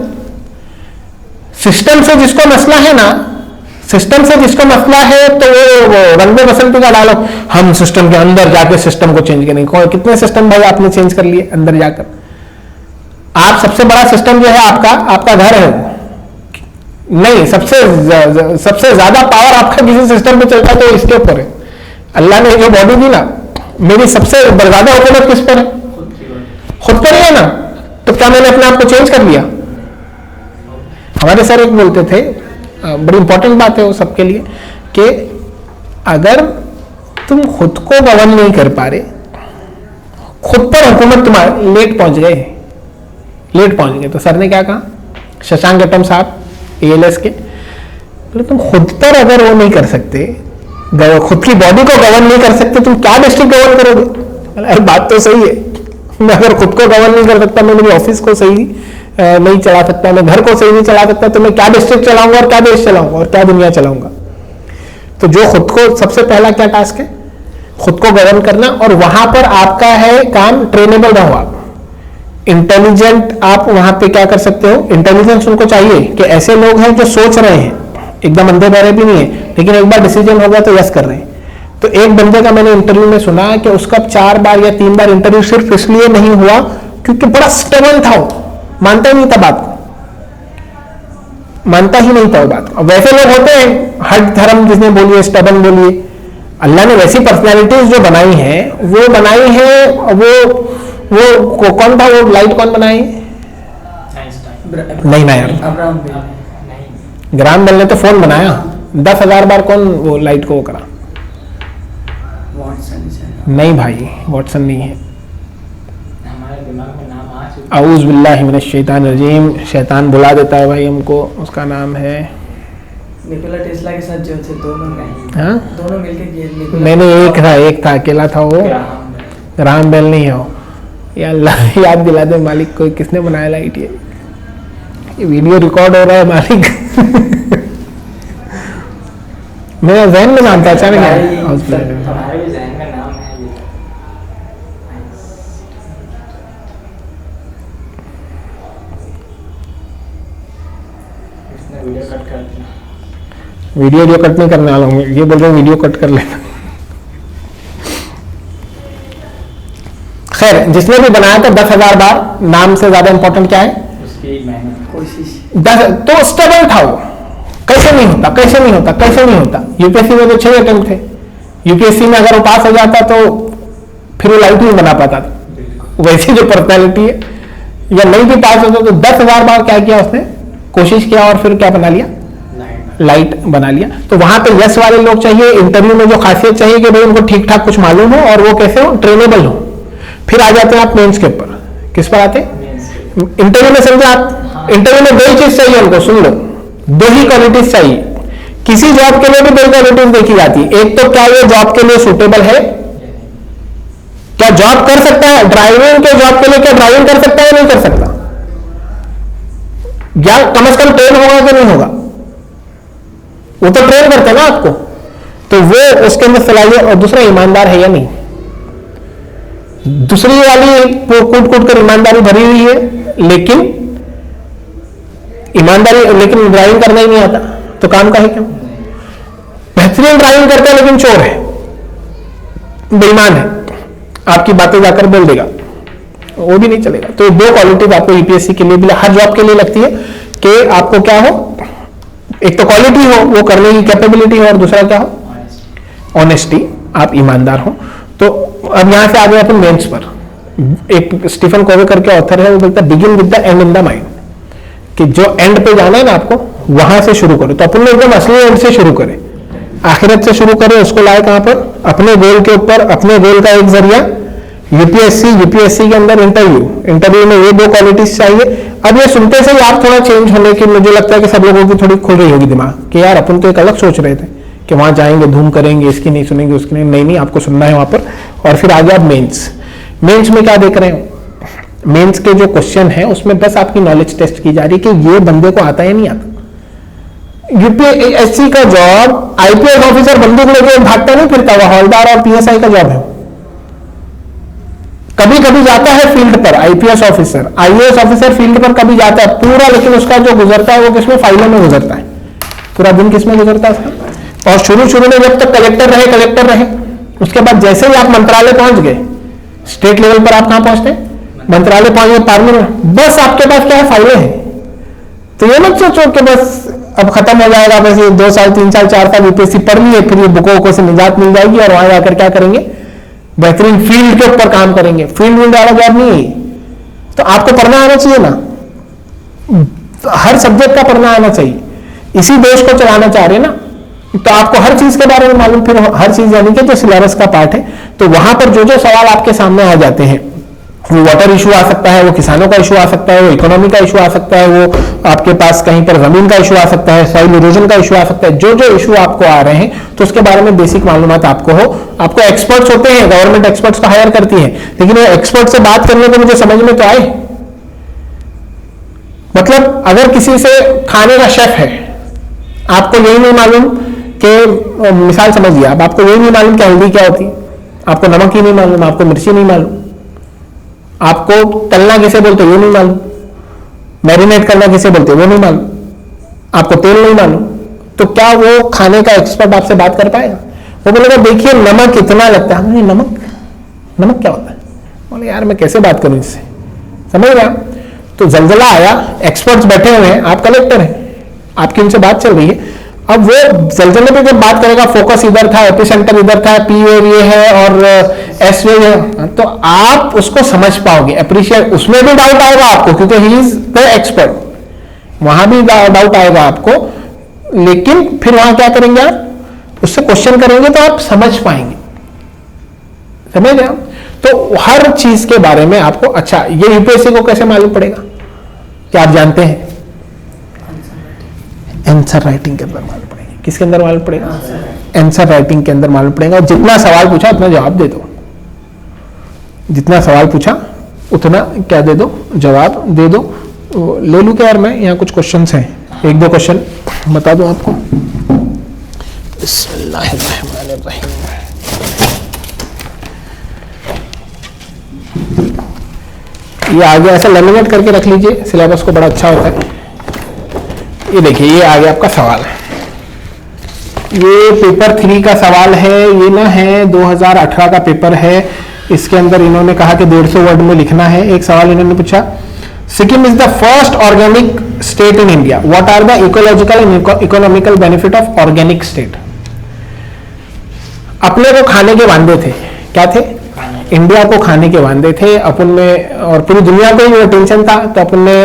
सिस्टम से जिसको मसला है ना, सिस्टम से जिसको मसला है, तो वो रंगे बसंती का डालो, हम सिस्टम के अंदर जाके सिस्टम को चेंज करेंगे। कितने सिस्टम भाई आपने चेंज कर लिए अंदर जाकर। आप सबसे बड़ा सिस्टम जो है आपका घर है, नहीं, सबसे ज्यादा पावर आपका किसी सिस्टम में चलता तो इसके ऊपर है। अल्लाह ने जो बॉडी दी ना, मेरी सबसे ज्यादा हुकूमत किस पर है, खुद पर ही है ना। तो क्या मैंने अपने आप को चेंज कर लिया। हमारे सर एक बोलते थे, बड़ी इंपॉर्टेंट बात है वो सबके लिए, कि अगर तुम खुद को गवर्न नहीं कर पा रहे, खुद पर हुकूमत तुम्हारे लेट पहुंच गए, तो सर ने क्या कहा, शशांक गौतम साहब एएलएस के, बोले तुम खुद पर अगर वो नहीं कर सकते, खुद की बॉडी को गवर्न नहीं कर सकते, तुम क्या डिस्ट्रिक्ट गवर्न करोगे। अरे बात तो सही है, मैं अगर खुद को गवर्न नहीं कर सकता, मैं मेरी ऑफिस को सही नहीं चला सकता, मैं घर को सही नहीं चला सकता, तो मैं क्या डिस्ट्रिक्ट चलाऊंगा और क्या देश चलाऊंगा और क्या दुनिया चलाऊंगा। तो जो खुद को, सबसे पहला क्या टास्क है, खुद को गवर्न करना। और वहां पर आपका है काम, ट्रेनेबल रहो आप, इंटेलिजेंट। आप वहां पे क्या कर सकते हो, इंटेलिजेंस उनको चाहिए कि ऐसे लोग हैं जो सोच रहे हैं, एकदम अंधे बहरे भी नहीं है, लेकिन एक बार डिसीजन हो गया तो यस कर रहे हैं। तो एक बंदे का मैंने इंटरव्यू में सुना कि उसका 4 बार या 3 बार इंटरव्यू सिर्फ इसलिए नहीं हुआ क्योंकि बड़ा स्टबर्न था, वो मानता ही नहीं था बात को, मानता ही नहीं था वो बात को। वैसे लोग होते हैं, हट धर्म जिसने बोलिए, स्टबर्न बोलिए, अल्लाह ने वैसी पर्सनैलिटीज जो बनाई है, वो बनाई है। वो कौन था, वो लाइट कौन बनाई, नहीं ना यार, ग्राम बेल ने तो फोन बनाया, 10,000 बार कौन वो लाइट को वो करा, नहीं भाई वॉटसन नहीं है। हमारे दिमाग में नाम आ चुका है। औज़ बिल्लाहि मिनश शैतानिर रजीम, शैतान बुला देता है भाई हमको। उसका नाम है, निकोला टेस्ला के साथ जो थे दोनों मिलके, मैंने एक था अकेला था वो, ग्राहम बेल नहीं है वो। या अल्लाह याद दिला दे मालिक, कोई किसने बनाया लाइट, ये वीडियो रिकॉर्ड हो रहा है मालिक। मेरा जहन में नाम था, अचानक हमारे भी जहन में नाम है ये। इसने वीडियो कट कर दिया। वीडियो कट नहीं करने वाला हूँ, ये बोल रहे वीडियो कट कर लेना। खैर, जिसने भी बनाया था 10,000 बार, नाम से ज्यादा इंपॉर्टेंट क्या है, उसकी मेहनत, कोशिश। तो स्टेबल था वो, कैसे नहीं होता। यूपीएससी में तो 6 अटेम्प्ट थे, यूपीएससी में अगर वो पास हो जाता तो फिर वो लाइट नहीं बना पाता था। वैसी जो पर्सनैलिटी है, या नहीं भी पास होता तो 10,000 बार क्या किया उसने, कोशिश किया और फिर क्या बना लिया, लाइट बना लिया। तो वहां पे यस वाले लोग चाहिए। इंटरव्यू में जो खासियत चाहिए कि भाई उनको ठीक ठाक कुछ मालूम हो और वो कैसे हो, ट्रेनेबल हो। फिर आ जाते हैं आप मेंस के ऊपर, किस पर आते हैं, इंटरव्यू में समझे आप, इंटरव्यू में 2 चीज चाहिए उनको, सुन लो, 2 ही क्वालिटीज चाहिए। किसी जॉब के लिए भी 2 क्वालिटीज देखी जाती है। एक तो क्या ये जॉब के लिए सुटेबल है, क्या जॉब कर सकता है, ड्राइविंग के जॉब के लिए क्या ड्राइविंग कर सकता है, नहीं कर सकता। या कम से कम ट्रेन होगा कि नहीं होगा? वो तो ट्रेन करते हैं ना आपको, तो वो उसके अंदर सलाहियत। और दूसरा, ईमानदार है या नहीं। दूसरी वाली कूट कूट कर ईमानदारी भरी हुई है, लेकिन ईमानदारी, लेकिन ड्राइविंग करना ही नहीं आता, तो काम का है क्यों? बेहतरीन ड्राइविंग करता है लेकिन चोर है, बेईमान है, आपकी बातें जाकर बोल देगा, वो भी नहीं चलेगा। तो दो क्वालिटीज आपको यूपीएससी के लिए भी, हर जॉब के लिए लगती है कि आपको क्या हो, एक तो क्वालिटी हो, वो करने की कैपेबिलिटी हो, और दूसरा क्या हो, ऑनेस्टी, आप ईमानदार हो। तो अब यहां से आगे अपन मेंस पर, एक स्टीफन कोवे करके ऑथर है, वो बोलता है begin with the and in the mind, कि जो एंड पे जाना है ना आपको, वहां से शुरू करो। तो अपन लोग एकदम असली एंड से शुरू करें, आखिरत से शुरू करें, उसको लाए कहां पर, अपने गोल के ऊपर। अपने गोल का एक जरिया यूपीएससी, यूपीएससी के अंदर इंटरव्यू में ये दो क्वालिटीज चाहिए। अब ये सुनते से ही आप थोड़ा चेंज होने की, मुझे लगता है कि सब लोगों की थोड़ी खुल रही होगी दिमाग, कि यार अपन तो एक अलग सोच रहे थे कि वहां जाएंगे, धूम करेंगे, इसकी नहीं सुनेंगे, उसकी नहीं, नहीं आपको सुनना है वहां पर। और फिर आगे आप मेंस में क्या देख रहे हो, मेंस के जो क्वेश्चन है उसमें बस आपकी नॉलेज टेस्ट की जा रही है कि ये बंदे को आता है नहीं आता। यूपीएससी का जॉब, आईपीएस ऑफिसर बंदूक लेके भागता नहीं फिरता हुआ, हवलदार और पीएसआई का जॉब है। कभी कभी जाता है फील्ड पर IPS officer, IAS officer field पर कभी जाता है पूरा, लेकिन उसका जो गुजरता है वो किसमें, फाइलों में गुजरता है, पूरा दिन किसमें गुजरता है। और शुरू में जब तक कलेक्टर रहे, उसके बाद जैसे ही आप मंत्रालय पहुंच गए, स्टेट लेवल पर आप कहां पहुंचते हैं, मंत्रालय पहुंच गए, पार्लियामेंट, बस आपके पास क्या है, फाइलें हैं। तो ये मत सोचो कि बस अब खत्म हो जाएगा, बस ये 2 साल 3 साल 4 साल यूपीएससी पढ़ लिए, फिर ये बुकों से निजात मिल जाएगी और वहां जाकर क्या करेंगे, बेहतरीन फील्ड के ऊपर काम करेंगे। फील्ड में ज्यादा जॉब नहीं है, तो आपको पढ़ना आना चाहिए ना, हर सब्जेक्ट का पढ़ना आना चाहिए। इसी देश को चलाना चाह रहे हैं ना, तो आपको हर चीज के बारे में मालूम, फिर हर चीज यानी कि जो सिलेबस का पार्ट है। तो वहां पर जो जो सवाल आपके सामने आ जाते हैं, वो वाटर इशू आ सकता है, वो किसानों का इशू आ सकता है, वो इकोनॉमी का इशू आ सकता है, वो आपके पास कहीं पर जमीन का इशू आ सकता है, सॉइल इरोजन का इशू आ सकता है। जो जो इशू आपको आ रहे हैं, तो उसके बारे में बेसिक मालूमात आपको हो। आपको एक्सपर्ट्स होते हैं, गवर्नमेंट एक्सपर्ट्स को हायर करती है, लेकिन वो एक्सपर्ट से बात करने को मुझे समझ में तो आए। मतलब अगर किसी से खाने का शेफ है, आपको यही नहीं मालूम कि, मिसाल समझिए आप, आपको यही नहीं मालूम कि हल्दी क्या होती है, आपको नमक ही नहीं मालूम, आपको मिर्ची नहीं मालूम, आपको तलना किसे बोलते वो नहीं मालूम, मैरिनेट करना किसे बोलते वो नहीं मालूम, आपको तेल नहीं मालूम, तो क्या वो खाने का एक्सपर्ट आपसे बात कर पाएगा? वो बोलेगा देखिए नमक इतना लगता है। नहीं, नमक क्या होता है? बोले यार मैं कैसे बात करूं इससे, समझ रहे आप? तो जलजला आया, एक्सपर्ट्स बैठे हुए हैं, आप कलेक्टर हैं, आपकी उनसे बात चल रही है। अब वो जलजले पे जब बात करेगा, फोकस इधर था, एपिसेंटर इधर था, पी वेव ये है और एस वेव है, तो आप उसको समझ पाओगे, अप्रिशिएट। उसमें भी डाउट आएगा आपको, क्योंकि ही इज द एक्सपर्ट, वहां भी डाउट आएगा आपको, लेकिन फिर वहां क्या करेंगे आप, उससे क्वेश्चन करेंगे तो आप समझ पाएंगे, समझ रहे आप? तो हर चीज के बारे में आपको, अच्छा ये यूपीएससी को कैसे मालूम पड़ेगा, क्या आप जानते हैं? आंसर राइटिंग के अंदर मालूम पड़ेगा। किसके अंदर मालूम पड़ेगा? आंसर राइटिंग के अंदर मालूम पड़ेगा। और जितना सवाल पूछा उतना जवाब दे दो, जितना सवाल पूछा उतना क्या दे दो, जवाब दे दो। ले लूं क्या यार मैं, यहाँ कुछ क्वेश्चंस हैं, 1-2 क्वेश्चन बता दूं आपको। बिस्मिल्लाहिर्रहमानिर्रहीम। ये आगे ऐसा लेमिनेट करके रख लीजिए, सिलेबस को बड़ा अच्छा होता है। ये देखिए, ये आगे आपका सवाल है, ये पेपर 3 का सवाल है, ये ना है 2018 का पेपर है। इसके अंदर इन्होंने कहा कि 150 वर्ड में लिखना है। एक सवाल इन्होंने पूछा, Sikkim is the first organic state in India, what are the ecological and economical benefit of organic state. अपने को खाने के वांदे थे, क्या थे? इंडिया को खाने के वांदे थे अपन में, और पूरी दुनिया को ही टेंशन था। तो अपन ने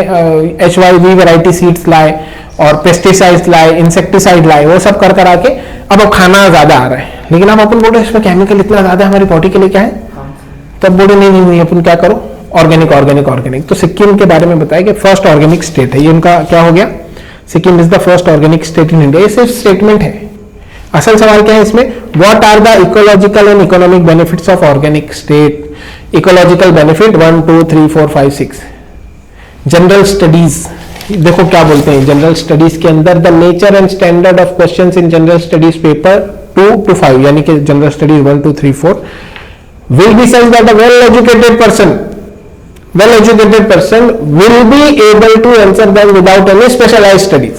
HYV वैरायटी सीड्स लाए और पेस्टिसाइड्स लाए, इंसेक्टिसाइड लाए, वो सब कर कर आके अब खाना ज्यादा आ रहा है। लेकिन अब अपन बोले इसमें केमिकल इतना ज्यादा है, हमारी बॉडी के लिए क्या है? तब बोले नहीं अपन क्या करो, ऑर्गेनिक। तो सिक्किम के बारे में बताया कि फर्स्ट ऑर्गेनिक स्टेट है, ये उनका क्या हो गया, Sikkim is the first organic state in India. ये सिर्फ स्टेटमेंट है, असल सवाल क्या है इसमें, what are the ecological and economic benefits of organic state. Ecological benefit 1 2 3 4 5 6, general studies देखो क्या बोलते हैं जनरल स्टडीज के अंदर, the nature and standard of questions in general studies paper 2 to 5, यानी कि general studies 1 2 3 4 will be such that a well educated person will be able to answer them without any specialised studies.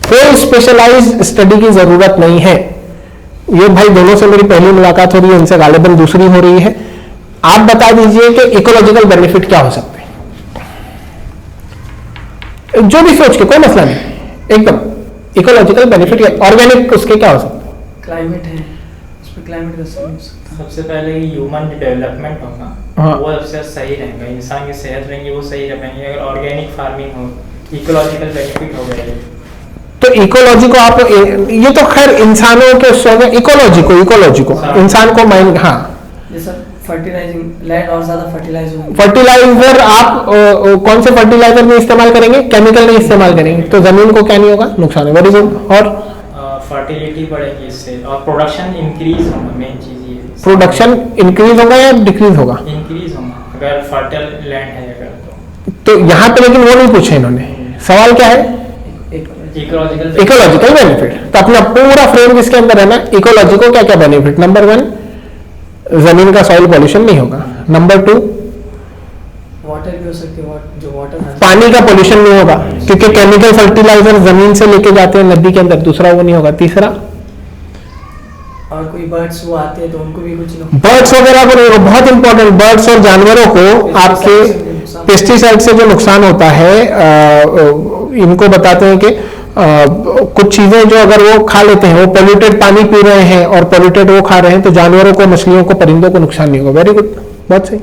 कोई specialised study की जरूरत नहीं है। ये भाई दोनों से मेरी पहली मुलाकात हो रही है, इनसे गालिबन दूसरी हो रही है। आप बता दीजिए कि इकोलॉजिकल बेनिफिट क्या हो सकते हैं, जो भी सोच के, कोई मसला नहीं, एकदम इकोलॉजिकल बेनिफिट या ऑर्गेनिक उसके क्या हो सकते हैं? क्लाइमेट है, उसमें क्लाइमेट का सही हो सकता है। सबसे पहले ह्यूमन डेवलपमेंट होगा, हाँ। वो सबसे सही रहेगा, इंसान की सेहत रहेंगी वो सही रहेंगे। अगर ऑर्गेनिक फार्मिंग हो, इकोलॉजिकल बेनिफिट हो गए। तो इकोलॉजी को आप, ये तो खैर इंसानों के इकोलॉजी को इंसान को माइंड, हाँ जैसा फर्टिलाइजिंग, लैंड और ज्यादा फर्टिलाइज होगी। फर्टिलाइजर आप कौन से फर्टिलाइजर में इस्तेमाल करेंगे? केमिकल नहीं इस्तेमाल करेंगे, तो जमीन को क्या नहीं होगा, नुकसान है। Very good. और फर्टिलिटी बढ़ेगी इससे, और प्रोडक्शन इंक्रीज होगा। मेन चीज ये प्रोडक्शन इंक्रीज होगा या डिक्रीज होगा? इंक्रीज होगा अगर फर्टाइल लैंड है अगर तो यहाँ पे लेकिन वो नहीं पूछे इन्होंने। सवाल क्या है? Ecological benefit. तो अपना पूरा फ्रेम जिसके अंदर है ना, इकोलॉजी को क्या क्या बेनिफिट? नंबर 1, जमीन का सॉइल पॉल्यूशन नहीं होगा। नंबर 2, वाटर भी हो सकती है, जो वाटर पानी का पॉल्यूशन नहीं होगा, क्योंकि केमिकल फर्टिलाइजर जमीन से लेके जाते हैं नदी के अंदर, दूसरा वो नहीं होगा। तीसरा, और कोई बर्ड्स वो आते हैं तो उनको भी कुछ बर्ड्स वगैरह को नहीं होगा। बहुत इंपॉर्टेंट, बर्ड्स और जानवरों को आपके पेस्टिसाइड से जो नुकसान होता है, इनको बताते हैं कि कुछ चीजें जो अगर वो खा लेते हैं, वो पोल्यूटेड पानी पी रहे हैं और पोल्यूटेड वो खा रहे हैं, तो जानवरों को, मछलियों को, परिंदों को नुकसान नहीं होगा। वेरी गुड, बहुत सही।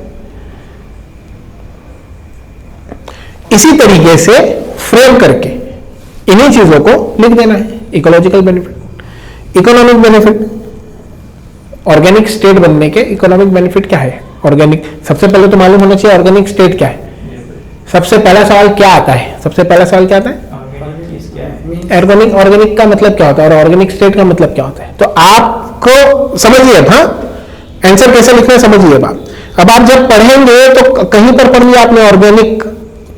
इसी तरीके से फ्रेम करके इन्हीं चीजों को लिख देना है। Ecological benefit, economic benefit, organic state बनने के इकोनॉमिक बेनिफिट क्या है? ऑर्गेनिक, सबसे पहले तो मालूम होना चाहिए ऑर्गेनिक स्टेट क्या है। सबसे पहला सवाल क्या आता है? सबसे पहला सवाल क्या आता है? ऑर्गेनिक का मतलब क्या होता है और ऑर्गेनिक स्टेट का मतलब क्या होता है? तो आपको समझिए, हाँ आंसर कैसे लिखना है समझिए बात। अब आप जब पढ़ेंगे तो कहीं पर पढ़ लिया आपने ऑर्गेनिक,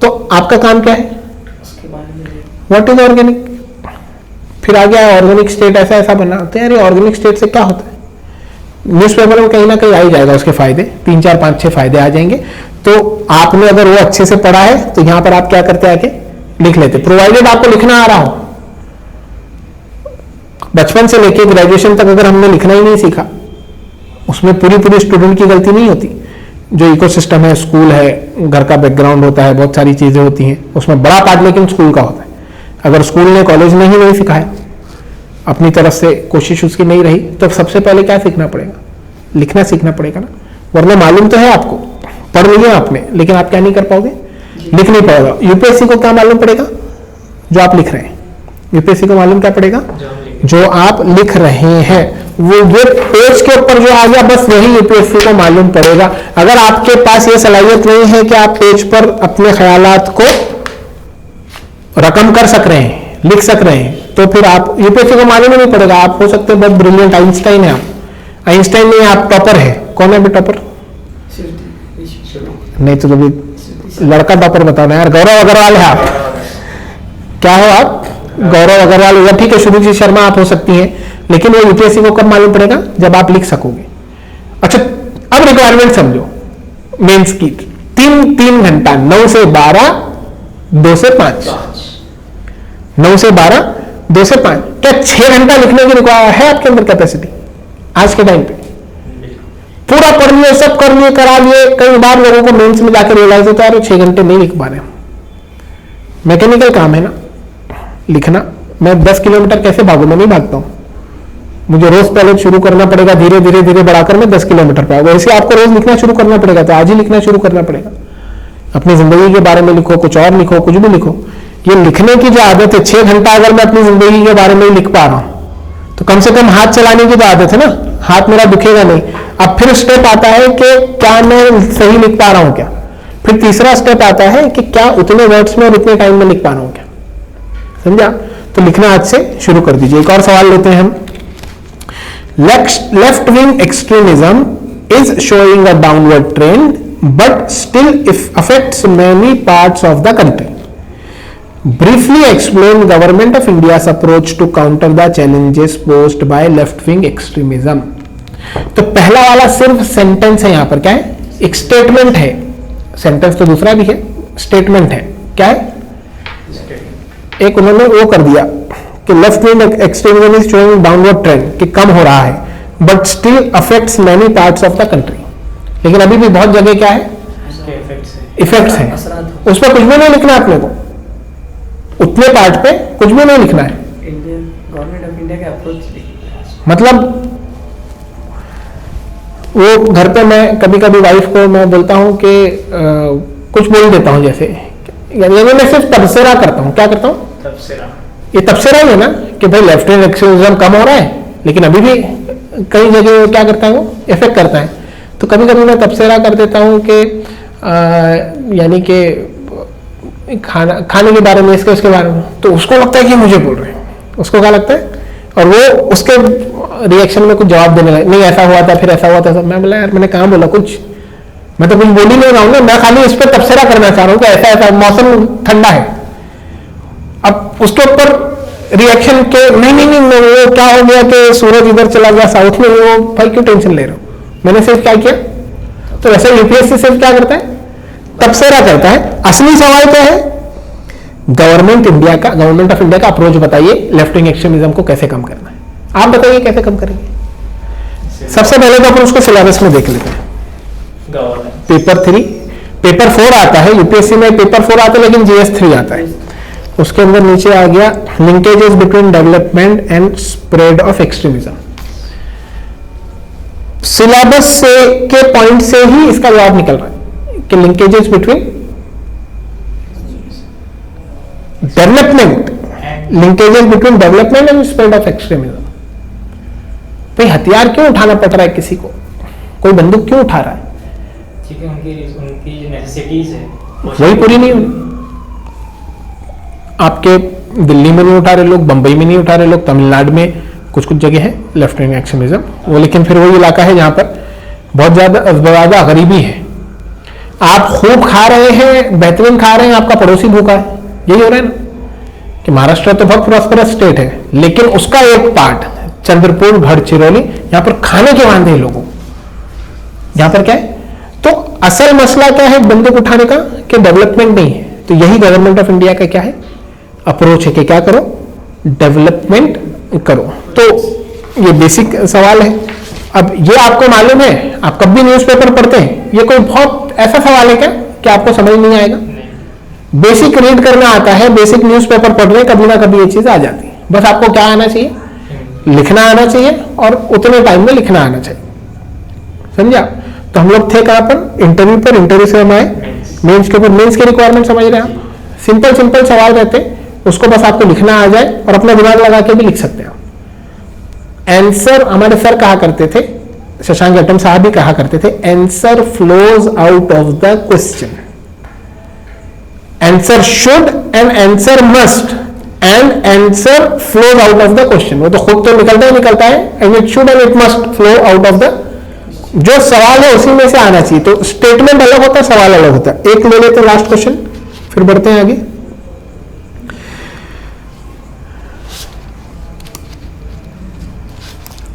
तो आपका काम क्या है? What is organic? फिर आ गया ऑर्गेनिक स्टेट ऐसा ऐसा बना, तो यार ऑर्गेनिक स्टेट से क्या होता है? न्यूज़पेपर में कहीं ना कहीं आ ही जाएगा उसके फायदे, 3 4 5 6 फायदे आ जाएंगे। तो आपने अगर वो अच्छे से पढ़ा है तो यहां पर आप क्या करते आके लिख लेते, प्रोवाइडेड आपको लिखना आ रहा हो। बचपन से लेके ग्रेजुएशन तक अगर हमने लिखना ही नहीं सीखा, उसमें पूरी स्टूडेंट की गलती नहीं होती। जो इकोसिस्टम है, स्कूल है, घर का बैकग्राउंड होता है, बहुत सारी चीजें होती हैं, उसमें बड़ा पार्ट लेकिन स्कूल का होता है। अगर स्कूल ने, कॉलेज ने ही नहीं सिखाया, अपनी तरफ से कोशिश उसकी नहीं रही, तो सबसे पहले क्या सीखना पड़ेगा? लिखना सीखना पड़ेगा ना। वरना मालूम तो है आपको, पढ़ लिया आपने, लेकिन आप क्या नहीं कर पाओगे, लिख नहीं पाओगे। यूपीएससी को क्या मालूम पड़ेगा? जो आप लिख रहे हैं। यूपीएससी को मालूम क्या पड़ेगा? जो आप लिख रहे हैं। वो ये पेज के ऊपर जो आ गया, बस वही यूपीएससी को मालूम पड़ेगा। अगर आपके पास ये सलाहियत नहीं है कि आप पेज पर अपने ख्यालात को रकम कर सक रहे हैं, लिख सक रहे हैं, तो फिर आप, यूपीएससी को मालूम ही नहीं पड़ेगा। आप हो सकते हैं बहुत ब्रिलियंट, आइंस्टाइन है आप, आइंस्टाइन नहीं, आप टॉपर है। कौन है भी टॉपर? नहीं तो कभी लड़का टॉपर बताओ ना यार। गौरव अग्रवाल है आप, क्या हो आप? गौरव अग्रवाल या ठीक है, शुभजीत शर्मा आप हो सकती हैं, लेकिन वो यूपीएससी को कब मालूम पड़ेगा? जब आप लिख सकोगे। अच्छा, अब रिक्वायरमेंट समझो मेंस की। 3 घंटा, 9 से 12, 2 से 5, 9 से 12, 2 से 5। क्या 6 घंटा लिखने की रिक्वायर है आपके अंदर कैपेसिटी आज के टाइम पे? पूरा पढ़ लिए, सब कर लिए, करा लिए। कई बार लोगों को मेंस में जाकर रियलाइज होता है 6 घंटे नहीं लिख पा रहे। मैकेनिकल काम है ना लिखना। मैं 10 किलोमीटर कैसे भागू? मैं नहीं भागता हूं। मुझे रोज पहले शुरू करना पड़ेगा, धीरे धीरे धीरे बढ़ाकर मैं 10 किलोमीटर पे आऊंगा। वैसे आपको रोज लिखना शुरू करना पड़ेगा, तो आज ही लिखना शुरू करना पड़ेगा। अपनी जिंदगी के बारे में लिखो, कुछ और लिखो, कुछ भी लिखो। ये लिखने की जो आदत है, 6 घंटा अगर मैं अपनी जिंदगी के बारे में लिख पा रहा हूं, तो कम से कम हाथ चलाने की तो आदत है ना, हाथ मेरा दुखेगा नहीं। अब फिर स्टेप आता है कि क्या मैं सही लिख पा रहा हूं क्या। फिर तीसरा स्टेप आता है कि क्या उतने वर्ड्स में और उतने टाइम में लिख पा रहा हूं क्या। समझा? तो लिखना आज से शुरू कर दीजिए। एक और सवाल लेते हैं हम। Left wing extremism is showing a downward trend but still if affects many parts of the country. Briefly explain government of India's approach to counter the challenges posed by left wing extremism. तो पहला वाला सिर्फ sentence है, यहां पर क्या है, एक स्टेटमेंट है, सेंटेंस तो दूसरा भी है, स्टेटमेंट है, क्या है, एक उन्होंने वो कर दिया कि left wing extremism is showing downward trend, कि कम हो रहा है, but still affects many parts of the country. लेकिन अभी भी बहुत जगह क्या है, इफेक्ट्स हैं, उस पर कुछ भी नहीं लिखना है अपने को, उतने पार्ट पे कुछ भी नहीं लिखना है। गवर्नमेंट ऑफ इंडिया का अप्रोच मतलब वो घर पे मैं कभी कभी वाइफ को मैं बोलता हूँ कि कुछ बोल देता हूँ, जैसे यानी मैं सिर्फ तबसरा करता हूँ, क्या करता हूँ, ये तबसरा ही है ना कि भाई लेफ्ट विंग एक्सट्रीमिज्म कम हो रहा है, लेकिन अभी भी कई जगह क्या करता है, वो इफेक्ट करता है। तो कभी कभी मैं तबसरा कर देता हूँ कि यानी कि खाने के बारे में, इसके उसके बारे में, तो उसको लगता है कि मुझे बोल रहे हैं, उसको क्या लगता है, और वो उसके रिएक्शन में कुछ जवाब देने लगे, नहीं ऐसा हुआ था, फिर ऐसा हुआ था। मैं बोला यार मैंने कहाँ बोला कुछ, मैं तो कुछ बोल ही नहीं रहा हूँ ना, मैं खाली इस पर तबसरा करना चाह रहा हूँ कि ऐसा ऐसा मौसम ठंडा है। अब उसके ऊपर रिएक्शन के नहीं नहीं नहीं वो क्या हो गया कि सूरज इधर चला गया साउथ में, वो भाई क्यों टेंशन ले रहे हो, मैंने सिर्फ क्या किया। तो वैसे यूपीएससी सिर्फ क्या करता है, तबसरा करता है। असली सवाल क्या है, गवर्नमेंट ऑफ इंडिया का अप्रोच बताइए, लेफ्ट विंग एक्सट्रीमिज्म को कैसे कम करना है, आप बताइए कैसे कम करेंगे। सबसे पहले तो अपन उसको सिलेबस में देख लेते हैं। पेपर 3, पेपर 4 आता है यूपीएससी में, पेपर 4 आता है लेकिन जीएस 3 आता है। उसके अंदर नीचे आ गया linkages between development and spread of extremism. Syllabus से के पॉइंट से ही इसका जवाब निकल रहा है कि linkages between development, linkages between development and spread of extremism. भाई हथियार क्यों उठाना पड़ रहा है किसी को, कोई बंदूक क्यों उठा रहा है, उनकी नेसेसिटीज है वही पूरी नहीं हुई। आपके दिल्ली में नहीं उठा रहे लोग, बंबई में नहीं उठा रहे लोग, तमिलनाडु में कुछ कुछ जगह है लेफ्ट विंग एक्सट्रीमिज्म वो, लेकिन फिर वही इलाका है जहां पर बहुत ज्यादा गरीबी है। आप खूब खा रहे हैं, बेहतरीन खा रहे हैं, आपका पड़ोसी भूखा है, यही हो रहा है ना कि महाराष्ट्र तो बहुत प्रॉस्परस स्टेट है, लेकिन उसका एक पार्ट चंद्रपुर, गढ़चिरौली, यहां पर खाने के वांदे लोगों, यहां पर क्या है। तो असल मसला क्या है बंदूक उठाने का, कि डेवलपमेंट नहीं है। तो यही गवर्नमेंट ऑफ इंडिया का क्या है अप्रोच है कि क्या करो, डेवलपमेंट करो। तो ये बेसिक सवाल है। अब ये आपको मालूम है, आप कब भी न्यूज़पेपर पढ़ते हैं, ये कोई बहुत ऐसा सवाल है क्या कि आपको समझ नहीं आएगा। बेसिक रीड करना आता है, बेसिक न्यूज़पेपर पढ़ रहे, कभी ना कभी ये चीज आ जाती है। बस आपको क्या आना चाहिए, लिखना आना चाहिए, और उतने टाइम में लिखना आना चाहिए, समझा। तो हम लोग थे कहां पर, इंटरव्यू पर। इंटरव्यू से हम आए मेंस के ऊपर। मेंस के रिक्वायरमेंट समझ रहे हैं आप, सिंपल सिंपल सवाल रहते हैं, उसको बस आपको लिखना आ जाए और अपना दिमाग लगा के भी लिख सकते हैं आप। आंसर हमारे सर कहा करते थे, शशांक गौतम साहब भी कहा करते थे, answer flows out of the question. Answer should and answer must and answer flows out of the question. वो तो खुद तो निकलता है and it should and it must flow out of the, जो सवाल है उसी में से आना चाहिए। तो स्टेटमेंट अलग होता है, सवाल अलग होता है। एक ले लेते हैं लास्ट क्वेश्चन, फिर बढ़ते हैं आगे।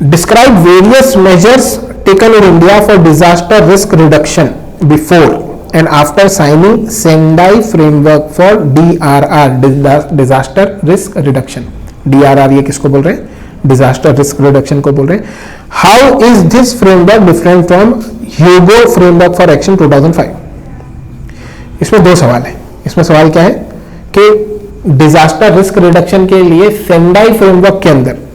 Describe various measures taken in India for disaster risk reduction before and after signing Sendai Framework for DRR, Disaster Risk Reduction. DRR ये किसको बोल रहे हैं, Disaster Risk Reduction को बोल रहे हैं। How is this framework different from Hugo Framework for Action 2005? इसमें दो सवाल है। इसमें सवाल क्या है कि डिजास्टर रिस्क रिडक्शन के लिए सेंडाई फ्रेमवर्क के अंदर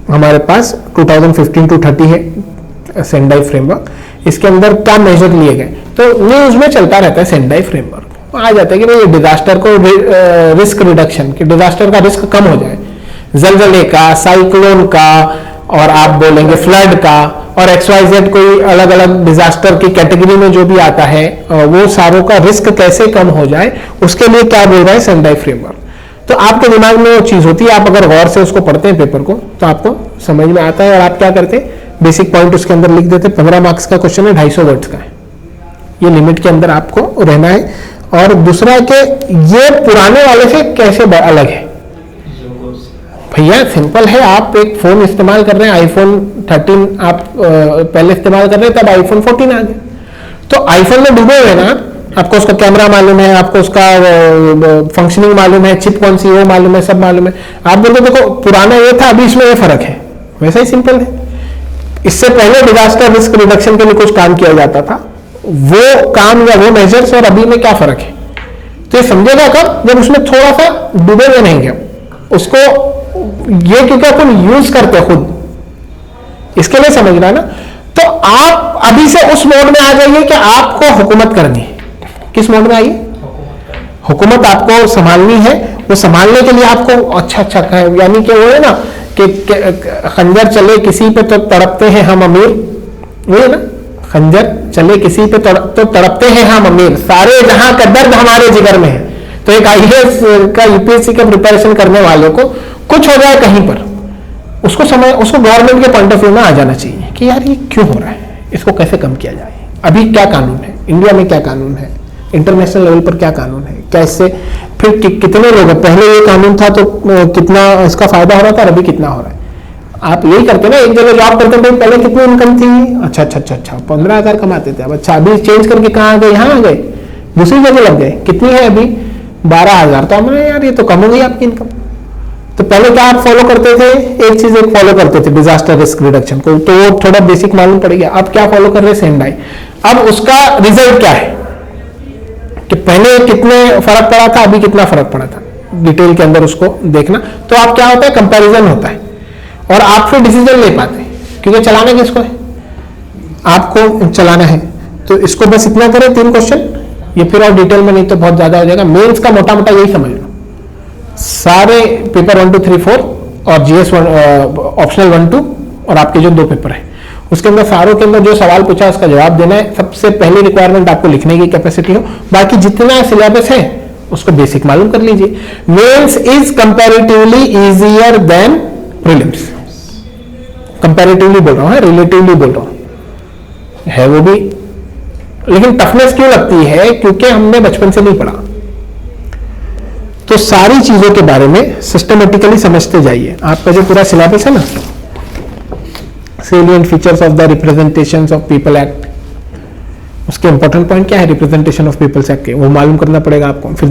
हमारे पास 2015 to 30 है सेंडाई फ्रेमवर्क, इसके अंदर क्या मेजर लिए गए। तो न्यूज में चलता रहता है सेंडाई फ्रेमवर्क, आ जाता है कि भाई डिजास्टर को रिस्क रिडक्शन, कि डिजास्टर का रिस्क कम हो जाए, जलजले का, साइक्लोन का, और आप बोलेंगे फ्लड का, और XYZ कोई अलग अलग डिजास्टर की कैटेगरी में जो भी आता है वो सारों का रिस्क कैसे कम हो जाए, उसके लिए क्या बोल रहा है सेंडाई फ्रेमवर्क। तो आपके दिमाग में वो चीज होती है, आप अगर गौर से उसको पढ़ते हैं पेपर को तो आपको समझ में आता है, और आप क्या करते हैं बेसिक पॉइंट उसके अंदर लिख देते हैं। 15 मार्क्स का क्वेश्चन है, 250 वर्ड्स का है, ये लिमिट के अंदर आपको रहना है। और दूसरा है कि ये पुराने वाले से कैसे अलग है। भैया सिंपल है, आप एक फोन इस्तेमाल कर रहे हैं, आईफोन 13 आप पहले इस्तेमाल कर रहे हैं, तब आईफोन 14 आ गया। तो आईफोन में डूबे हुए ना, आपको उसका कैमरा मालूम है, आपको उसका फंक्शनिंग मालूम है, चिप कौन सी है वो मालूम है, सब मालूम है। आप बोलते देखो पुराना ये था, अभी इसमें ये फर्क है। वैसा ही सिंपल है। इससे पहले डिजास्टर रिस्क रिडक्शन के लिए कुछ काम किया जाता था, वो काम या वो मेजर्स और अभी में क्या फर्क है, तो ये समझेगा कब, जब उसमें थोड़ा सा डूबे हुए नहीं गए उसको। ये क्योंकि अपन यूज करते हैं खुद, इसके लिए समझ रहा है ना। तो आप अभी से उस मोड में आ जाइए कि आपको हुकूमत करनी है। किस मोड में आइए, हुकूमत आपको संभालनी है। वो संभालने के लिए आपको अच्छा यानी कि वो है ना कि खंजर चले किसी पे तो तड़पते हैं हम अमीर, वो है ना, खंजर चले किसी पे तो तड़पते हैं हम अमीर, सारे जहां का दर्द हमारे जिगर में है। तो एक आईएएस का यूपीएससी का प्रिपरेशन करने वालों को कुछ हो जाए कहीं पर, उसको गवर्नमेंट के पॉइंट ऑफ व्यू में आ जाना चाहिए कि यार ये क्यों हो रहा है, इसको कैसे कम किया जाए, अभी क्या कानून है, इंडिया में क्या कानून है, इंटरनेशनल लेवल पर क्या कानून है, कैसे फिर कितने लोग हैं, पहले ये कानून था तो कितना इसका फायदा हो रहा था और अभी कितना हो रहा है। आप यही करते ना, एक जगह जॉब करते थे पहले कितनी इनकम थी, अच्छा 15,000 कमाते थे, अब अच्छा अभी चेंज करके कहाँ आ गए, यहाँ आ गए, दूसरी जगह लग गए, कितनी है अभी 12,000। तो हमने यार ये तो कम हो गई आपकी इनकम। तो पहले क्या आप फॉलो करते थे, एक चीज फॉलो करते थे डिजास्टर रिस्क रिडक्शन को, तो वो थोड़ा बेसिक मालूम पड़ गया। अब क्या फॉलो कर रहे हैं, सेंडाई। अब उसका रिजल्ट क्या है कि पहले कितने फर्क पड़ा था, अभी कितना फर्क पड़ा था, डिटेल के अंदर उसको देखना। तो आप क्या होता है, कंपैरिजन होता है और आप फिर डिसीजन ले पाते हैं, क्योंकि चलाना किसको है, आपको चलाना है। तो इसको बस इतना करें, 3 क्वेश्चन, ये फिर और डिटेल में नहीं तो बहुत ज्यादा हो जाएगा। मेंस का मोटा मोटा यही समझ लो, सारे पेपर 1, 2, 3, 4 और जीएस ऑप्शनल 1, 2 और आपके जो 2 पेपर है उसके अंदर सारों के अंदर जो सवाल पूछा उसका जवाब देना है। सबसे पहली रिक्वायरमेंट आपको लिखने की कैपेसिटी हो, बाकी जितना सिलेबस है उसको बेसिक मालूम कर लीजिए। Mains is comparatively easier than prelims. Comparatively बोल रहा हूं, रिलेटिवली बोल रहा हूं, है वो भी, लेकिन टफनेस क्यों लगती है, क्योंकि हमने बचपन से नहीं पढ़ा। तो सारी चीजों के बारे में सिस्टमेटिकली समझते जाइए। आपका जो पूरा सिलेबस है ना, salient features of the representations of people act, उसके इंपॉर्टेंट पॉइंट क्या है रिप्रेजेंटेशन ऑफ पीपल्स एक्ट के, वो मालूम करना पड़ेगा आपको। फिर